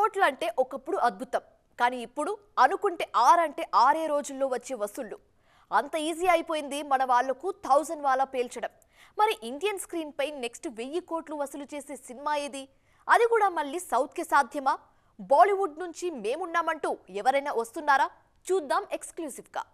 కోట్లు అంటే ఒకప్పుడు అద్భుతం. కానీ ఇప్పుడు అనుకుంటే 6 అంటే 6 రోజుల్లో వచ్చే వసూళ్లు. అంత ఈజీ అయిపోయింది మన వాళ్ళకు 1000 వాలా పేల్చడం. మరి ఇండియన్ స్క్రీన్ పై నెక్స్ట్ 1000 కోట్లు వసూలు చేసే సినిమా ఏది? అది కూడా మళ్ళీ సౌత్ కి సాధ్యమా? బాలీవుడ్ నుంచి మేమున్నామంటూ ఎవరైనా వస్తున్నారా? చూద్దాం ఎక్స్క్లూసివ్ గా.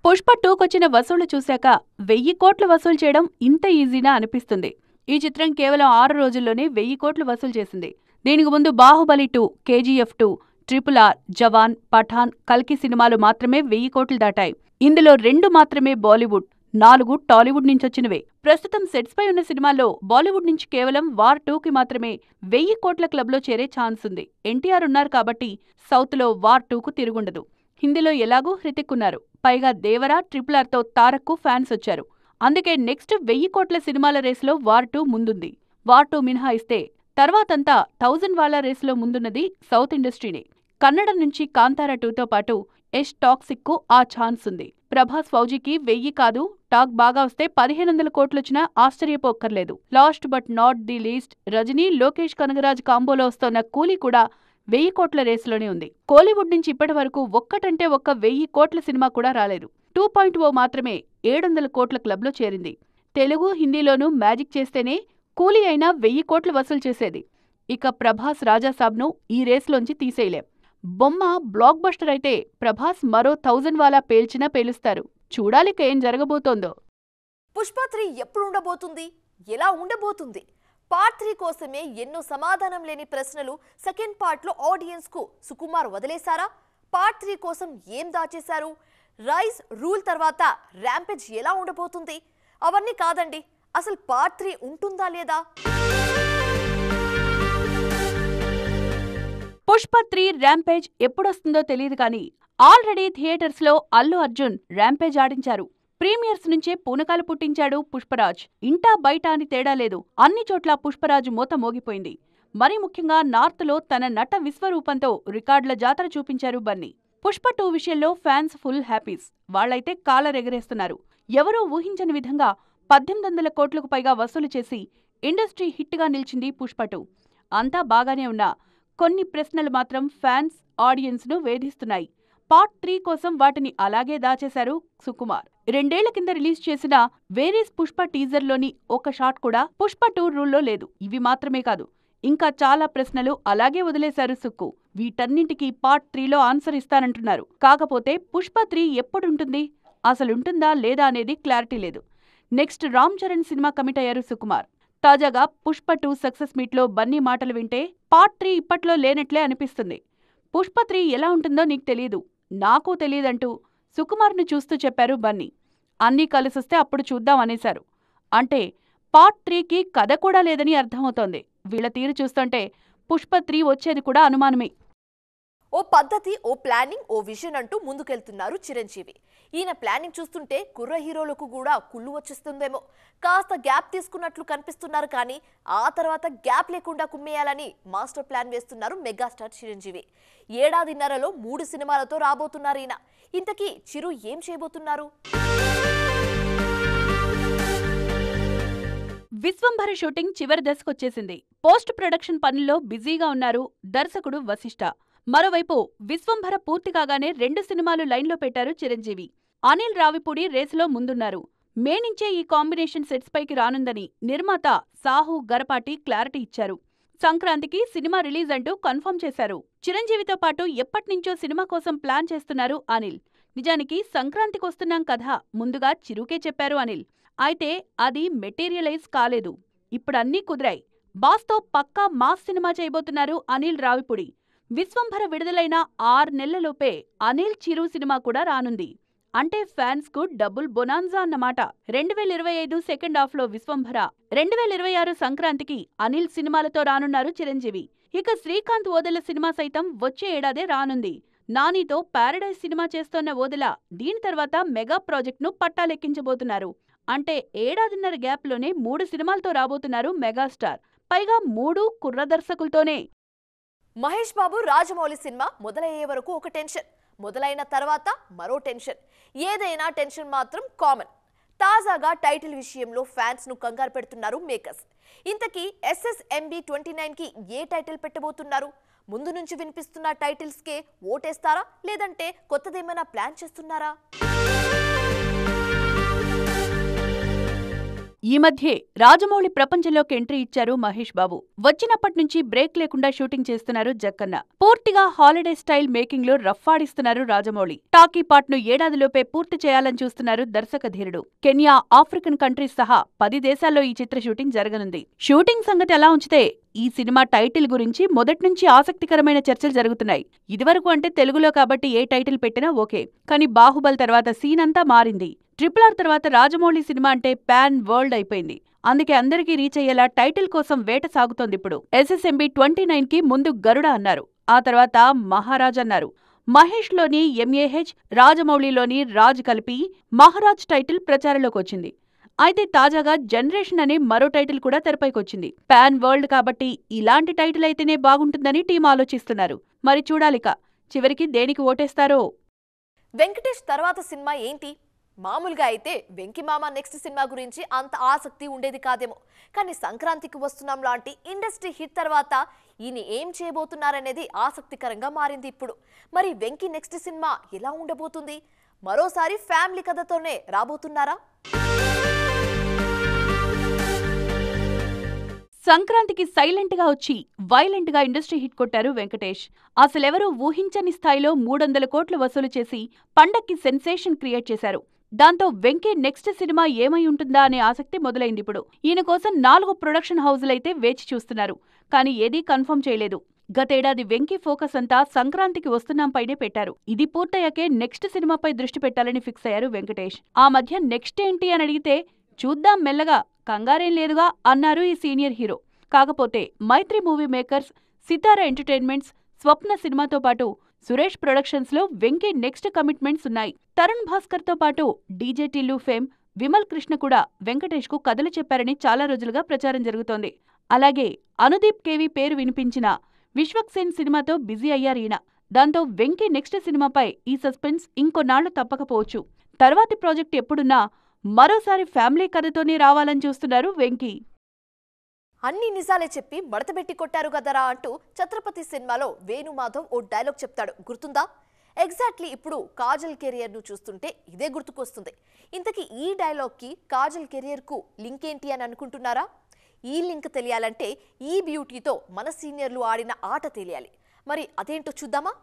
పుష్ప 2 వసూళ్లు చూశాక 1000 కోట్లు వసూలు చేయడం ఇంత ఈజీనా అనిపిస్తుంది. ఈ చిత్రం కేవలం 6 రోజుల్లోనే 1000 కోట్లు వసూలు చేసింది. దీనికి ముందు బాహుబలి 2, KGF 2, RRR, జవాన్, పఠాన్, కల్కి సినిమాలు మాత్రమే 1000 కోట్లు దాటాయి. ఇందులో 2 మాత్రమే బాలీవుడ్, 4 టాలీవుడ్ నుంచొచ్చినవే. ప్రస్తుతం సెట్స్ పై ఉన్న సినిమాల్లో బాలీవుడ్ నుంచి కేవలం వార్ 2కి మాత్రమే 1000 కోట్ల క్లబ్లో చేరే ఛాన్స్ ఉంది. ఎన్టీఆర్ ఉన్నారు కాబట్టి సౌత్ లో వార్ 2కు తిరుగుండదు. హిందీలో ఎలాగూ హృతిక్ ఉన్నారు. పైగా దేవరా, RRRతో తారక్కు ఫ్యాన్స్ వచ్చారు. అందుకే నెక్స్ట్ 1000 కోట్ల సినిమాల రేసులో వార్ 2 ముందుంది. వార్ 2 మినహాయిస్తే తర్వాతంతా 1000 వాలా రేసులో ముందున్నది సౌత్ ఇండస్ట్రీనే. కన్నడ నుంచి కాంతారా 2తో పాటు యష్ టాక్సిక్కు ఆ ఛాన్స్ ఉంది. ప్రభాస్ ఫౌజీకి 1000 కాదు, టాక్ బాగా వస్తే 1500 కోట్లొచ్చినా ఆశ్చర్యపోక్కర్లేదు. Last but not the least Rajini, Lokesh Kanagaraj కాంబోలో వస్తోన్న కూలీ కూడా 1000 కోట్ల రేసులోనే ఉంది. కోలీవుడ్ నుంచి ఇప్పటి వరకు ఒక్కటంటే ఒక్క 1000 కోట్ల సినిమా కూడా రాలేదు. 2.0 మాత్రమే 700 కోట్ల క్లబ్లో చేరింది. తెలుగు, హిందీలోనూ మ్యాజిక్ చేస్తేనే కూలీ అయినా 1000 కోట్లు వసూలు చేసేది. ఇక ప్రభాస్ రాజాసాబ్ను ఈ రేసులోంచి తీసేయలేం. బొమ్మ బ్లాక్ బస్టర్ అయితే ప్రభాస్ మరో 1000 వాలా పేల్చినా పేలుస్తారు. చూడాలిక ఏం జరగబోతోందో. పుష్ప 3 ఎప్పుడు ఉండబోతుంది? ఎలా ఉండబోతుంది? పార్ట్ 3 కోసమే ఎన్నో సమాధానం లేని ప్రశ్నలు సెకండ్ పార్ట్ లో ఆడియన్స్ కు సుకుమార్ వదిలేశారా? పార్ట్ 3 కోసం ఏం దాచేశారు? రైజ్ రూల్ తర్వాత ర్యాంపేజ్ ఎలా ఉండబోతుంది? అవన్నీ కాదండి, అసలు పార్ట్ 3 ఉంటుందా లేదా? పుష్ప 3 ర్యాంపేజ్ ఎప్పుడొస్తుందో తెలియదు కానీ ఆల్రెడీ థియేటర్స్ లో అల్లు అర్జున్ ర్యాంపేజ్ ఆడించారు. ప్రీమియర్స్ నుంచే పూనకాలు పుట్టించాడు పుష్పరాజ్. ఇంటా బయట అని తేడా లేదు, అన్ని చోట్ల పుష్పరాజు మోత మోగిపోయింది. మరీ ముఖ్యంగా నార్త్ లో తన నట విశ్వరూపంతో రికార్డుల జాతర చూపించారు బన్నీ. పుష్ప 2 విషయంలో ఫ్యాన్స్ ఫుల్ హ్యాపీస్. వాళ్లైతే కాలరెగరేస్తున్నారు. ఎవరూ ఊహించని విధంగా 1800 కోట్లకు పైగా వసూలు చేసి ఇండస్ట్రీ హిట్ గా నిలిచింది పుష్ప 2. అంతా బాగానే ఉన్నా కొన్ని ప్రశ్నలు మాత్రం ఫ్యాన్స్, ఆడియన్స్ ను వేధిస్తున్నాయి. పార్ట్ 3 కోసం వాటిని అలాగే దాచేశారు సుకుమార్. 2 ఏళ్ల కింద రిలీజ్ చేసిన వేరీస్ పుష్ప టీజర్లోని ఒక షాట్ కూడా పుష్ప 2 రూల్లో లేదు. ఇవి మాత్రమే కాదు, ఇంకా చాలా ప్రశ్నలు అలాగే వదిలేశారు సుక్కు. వీటన్నింటికీ పార్ట్ 3లో ఆన్సర్ ఇస్తానంటున్నారు. కాకపోతే పుష్ప 3 ఎప్పుడుంటుంది, అసలుంటుందా లేదా అనేది క్లారిటీ లేదు. Next Ram Charan cinema commit అయ్యారు సుకుమార్. తాజాగా పుష్ప 2 సక్సెస్ మీట్లో బన్నీ మాటలు వింటే పార్ట్ 3 ఇప్పట్లో లేనట్లే అనిపిస్తుంది. పుష్ప 3 ఎలా ఉంటుందో నీకు తెలీదు, నాకు తెలియదంటూ సుకుమార్ను చూస్తూ చెప్పారు బన్నీ. అన్నీ కలిసొస్తే అప్పుడు చూద్దాం అనేశారు. అంటే పార్ట్ 3కి కథ కూడా లేదని అర్థమవుతోంది. వీళ్ళ తీరు చూస్తుంటే పుష్ప 3 వచ్చేది కూడా అనుమానమే. ఓ పద్ధతి, ఓ ప్లానింగ్, ఓ విజన్ అంటూ ముందుకెళ్తున్నారు చిరంజీవి. ఈయన ప్లానింగ్ చూస్తుంటే కుర్ర హీరోలకు కూడా కుళ్ళు వచ్చేస్తుందేమో. కాస్త గ్యాప్ తీసుకున్నట్లు కనిపిస్తున్నారు కానీ ఆ తర్వాత గ్యాప్ లేకుండా కుమ్మేయాలని మాస్టర్ ప్లాన్ వేస్తున్నారు మెగాస్టార్ చిరంజీవి. ఏడాదిన్నరలో 3 సినిమాలతో రాబోతున్నారు ఈయన. ఇంతకీ చిరు ఏం చేయబోతున్నారు? విశ్వంభర షూటింగ్ చివరి దశకొచ్చేసింది. పోస్ట్ ప్రొడక్షన్ పనుల్లో బిజీగా ఉన్నారు దర్శకుడు వశిష్ఠ. మరోవైపు విశ్వంభర పూర్తి కాగానే 2 సినిమాలు లైన్లో పెట్టారు చిరంజీవి. అనిల్ రావిపూడి రేసులో ముందున్నారు. మే నుంచే ఈ కాంబినేషన్ సెట్స్ పైకి రానుందని నిర్మాత సాహు గరపాటి క్లారిటీ ఇచ్చారు. సంక్రాంతికి సినిమా రిలీజ్ అంటూ కన్ఫర్మ్ చేశారు. చిరంజీవితో పాటు ఎప్పట్నుంచో సినిమా కోసం ప్లాన్ చేస్తున్నారు అనిల్. నిజానికి సంక్రాంతికొస్తున్నాం కథ ముందుగా చిరుకే చెప్పారు అనిల్. అయితే అది మెటీరియలైజ్ కాలేదు. ఇప్పుడన్నీ కుదిరాయి. బాస్తో పక్కా మాస్ సినిమా చేయబోతున్నారు అనిల్ రావిపూడి. విశ్వంభర విడుదలైన 6 నెలలలోపే అనిల్ చిరు సినిమా కూడా రానుంది. అంటే ఫ్యాన్స్ కు డబుల్ బొనాన్జా అన్నమాట. 2025 సెకండ్ హాఫ్లో విశ్వంభర, 2026 సంక్రాంతికి అనిల్ సినిమాలతో రానున్నారు చిరంజీవి. ఇక శ్రీకాంత్ ఓదెల సినిమా సైతం వచ్చే ఏడాదే రానుంది. నానితో పారడైజ్ సినిమా చేస్తోన్న ఓదెల దీని తర్వాత మెగా ప్రాజెక్ట్ను పట్టాలెక్కించబోతున్నారు. అంటే ఏడాదిన్నర గ్యాప్లోనే 3 సినిమాలతో రాబోతున్నారు మెగాస్టార్. పైగా 3 కుర్ర దర్శకులతోనే. మహేష్ బాబు రాజమౌళి సినిమా మొదలయ్యే వరకు ఒక టెన్షన్, మొదలైన తర్వాత మరో టెన్షన్. ఏదైనా టెన్షన్ మాత్రం కామన్. తాజాగా టైటిల్ విషయంలో ఫ్యాన్స్ ను కంగారు పెడుతున్నారు మేకర్స్. ఇంతకీ SSMB29కి ఏ టైటిల్ పెట్టబోతున్నారు? ముందు నుంచి వినిపిస్తున్న టైటిల్స్కే ఓటేస్తారా లేదంటే కొత్తదేమైనా ప్లాన్ చేస్తున్నారా? ఈ మధ్యే రాజమౌళి ప్రపంచంలోకి ఎంట్రీ ఇచ్చారు మహేష్ బాబు. వచ్చినప్పటి నుంచి బ్రేక్ లేకుండా షూటింగ్ చేస్తున్నారు జక్కన్న. పూర్తిగా హాలిడే స్టైల్ మేకింగ్ లో రఫ్ఫాడిస్తున్నారు రాజమౌళి. టాకీ పార్ట్ ను ఏడాదిలోపే పూర్తి చేయాలని చూస్తున్నారు దర్శక ధీరుడు. కెన్యా, ఆఫ్రికన్ కంట్రీస్ సహా 10 దేశాల్లో ఈ చిత్ర షూటింగ్ జరగనుంది. షూటింగ్ సంగతి ఎలా ఉంచితే ఈ సినిమా టైటిల్ గురించి మొదట్నుంచి ఆసక్తికరమైన చర్చలు జరుగుతున్నాయి. ఇదివరకు అంటే తెలుగులో కాబట్టి ఏ టైటిల్ పెట్టినా ఓకే. కానీ బాహుబలి తర్వాత సీన్ అంతా మారింది. RRR తర్వాత రాజమౌళి సినిమా అంటే పాన్ వరల్డ్ అయిపోయింది. అందుకే అందరికీ రీచ్ అయ్యేలా టైటిల్ కోసం వేట సాగుతోందిప్పుడు. SSMB29కి ముందు గరుడ అన్నారు, ఆ తర్వాత మహారాజ్ అన్నారు. మహేష్ లోని MAH, రాజమౌళిలోని రాజ్ కలిపి మహారాజ్ టైటిల్ ప్రచారంలోకి వచ్చింది. అయితే తాజాగా జనరేషన్ అనే మరో టైటిల్ కూడా తెరపైకొచ్చింది. పాన్ వరల్డ్ కాబట్టి ఇలాంటి టైటిల్ అయితేనే బాగుంటుందని టీం ఆలోచిస్తున్నారు. మరి చూడాలిక చివరికి దేనికి ఓటేస్తారో. వెంకటేష్ తర్వాత సినిమా ఏంటి? మామూలుగా అయితే వెంకీ మామ నెక్స్ట్ సినిమా గురించి అంత ఆసక్తి ఉండేది కాదేమో. కానీ సంక్రాంతికి వస్తున్నాం లాంటి ఇండస్ట్రీ హిట్ తర్వాత ఈయన ఏం చేయబోతున్నారనేది ఆసక్తికరంగా మారింది ఇప్పుడు. మరి వెంకీ నెక్స్ట్ సినిమా ఎలా ఉండబోతుంది? మరోసారి ఫ్యామిలీ కథతోనే రాబోతున్నారా? సంక్రాంతికి సైలెంట్ గా వచ్చి వైలెంట్ గా ఇండస్ట్రీ హిట్ కొట్టారు వెంకటేష్. అసలెవరూ ఊహించని స్థాయిలో 300 కోట్లు వసూలు చేసి పండక్కి సెన్సేషన్ క్రియేట్ చేశారు. దాంతో వెంకీ నెక్స్ట్ సినిమా ఏమై ఉంటుందా అనే ఆసక్తి మొదలైందిప్పుడు. ఈయన కోసం 4 ప్రొడక్షన్ హౌజులైతే వేచి చూస్తున్నారు. కానీ ఏదీ కన్ఫర్మ్ చేయలేదు. గతేడాది వెంకీ ఫోకస్ అంతా సంక్రాంతికి వస్తున్నాంపైనే పెట్టారు. ఇది పూర్తయ్యాకే నెక్స్ట్ సినిమాపై దృష్టి పెట్టాలని ఫిక్స్ అయ్యారు వెంకటేష్. ఆ మధ్య నెక్స్ట్ ఏంటి అని అడిగితే చూద్దాం మెల్లగా, కంగారేం లేదుగా అన్నారు ఈ సీనియర్ హీరో. కాకపోతే మైత్రి మూవీ మేకర్స్, సితారా ఎంటర్టైన్మెంట్స్, స్వప్న సినిమాతో పాటు సురేష్ ప్రొడక్షన్స్ లో వెంకీ నెక్స్ట్ కమిట్మెంట్స్ ఉన్నాయి. తరుణ్ భాస్కర్ తో పాటు డీజే టిల్లు ఫేమ్ విమల్ కృష్ణ కూడా వెంకటేష్ కు కథలు చెప్పారని చాలా రోజులుగా ప్రచారం జరుగుతోంది. అలాగే అనుదీప్ కేవి పేరు వినిపించిన విశ్వక్సేన్ సినిమాతో బిజీ అయ్యారీయన. దాంతో వెంకీ నెక్స్ట్ సినిమాపై ఈ సస్పెన్స్ ఇంకొన్నాళ్లు తప్పకపోవచ్చు. తర్వాతి ప్రాజెక్ట్ ఎప్పుడున్నా మరోసారి ఫ్యామిలీ కథతోనే రావాలని చూస్తున్నారు వెంకీ. అన్ని నిజాలే చెప్పి మడతబెట్టి కొట్టారు కదరా అంటూ ఛత్రపతి సినిమాలో వేణుమాధవ్ ఓ డైలాగ్ చెప్తాడు, గుర్తుందా? ఎగ్జాక్ట్లీ ఇప్పుడు కాజల్ కెరియర్ ను చూస్తుంటే ఇదే గుర్తుకొస్తుంది. ఇంతకీ ఈ డైలాగ్ కి కాజల్ కెరియర్ కు లింక్ ఏంటి అని అనుకుంటున్నారా? ఈ లింక్ తెలియాలంటే ఈ బ్యూటీతో మన సీనియర్లు ఆడిన ఆట తెలియాలి. మరి అదేంటో చూద్దామా?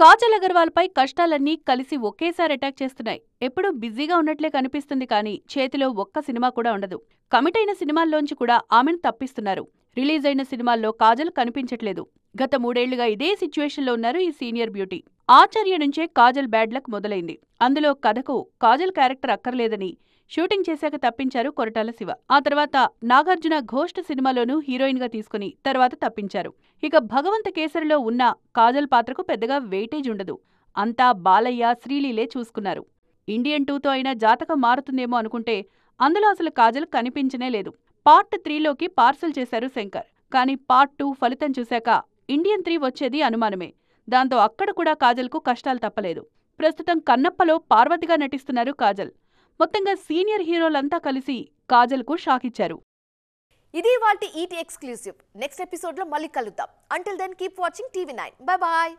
కాజల్ అగర్వాల్ పై కష్టాలన్నీ కలిసి ఒకేసారి అటాక్ చేస్తున్నాయి. ఎప్పుడూ బిజీగా ఉన్నట్లే కనిపిస్తుంది కానీ చేతిలో ఒక్క సినిమా కూడా ఉండదు. కమిట్ అయిన సినిమాల్లోంచి కూడా ఆమెను తప్పిస్తున్నారు. రిలీజ్ అయిన సినిమాల్లో కాజల్ కనిపించట్లేదు. గత 3 ఏళ్లుగా ఇదే సిచ్యువేషన్లో ఉన్నారు ఈ సీనియర్ బ్యూటీ. ఆచార్య నుంచే కాజల్ బ్యాడ్ లక్ మొదలైంది. అందులో కథకు కాజల్ క్యారెక్టర్ అక్కర్లేదని షూటింగ్ చేశాక తప్పించారు కొరటాల శివ. ఆ తర్వాత నాగార్జున ఘోస్ట్ సినిమాలోనూ హీరోయిన్ గా తీసుకుని తర్వాత తప్పించారు. ఇక భగవంత కేసరిలో ఉన్న కాజల్ పాత్రకు పెద్దగా వెయిటేజ్ ఉండదు. అంతా బాలయ్య, శ్రీలీలే చూసుకున్నారు. ఇండియన్ 2తో అయినా జాతకం మారుతుందేమో అనుకుంటే అందులో అసలు కాజల్ కనిపించనే లేదు. పార్ట్ 3లోకి పార్సల్ చేశారు శంకర్. కానీ పార్ట్ 2 ఫలితం చూశాక ఇండియన్ 3 వచ్చేది అనుమానమే. దాంతో అక్కడ కూడా కాజల్కు కష్టాలు తప్పలేదు. ప్రస్తుతం కన్నప్పలో పార్వతిగా నటిస్తున్నారు కాజల్. మొత్తంగా సీనియర్ హీరోలంతా కలిసి కాజల్కు షాక్ ఇచ్చారు. ఇది వాటి ఈటీ ఎక్స్క్లూసివ్. నెక్స్ట్ ఎపిసోడ్ లో మళ్ళీ కలుద్దాం. Until then keep watching TV9. Bye bye.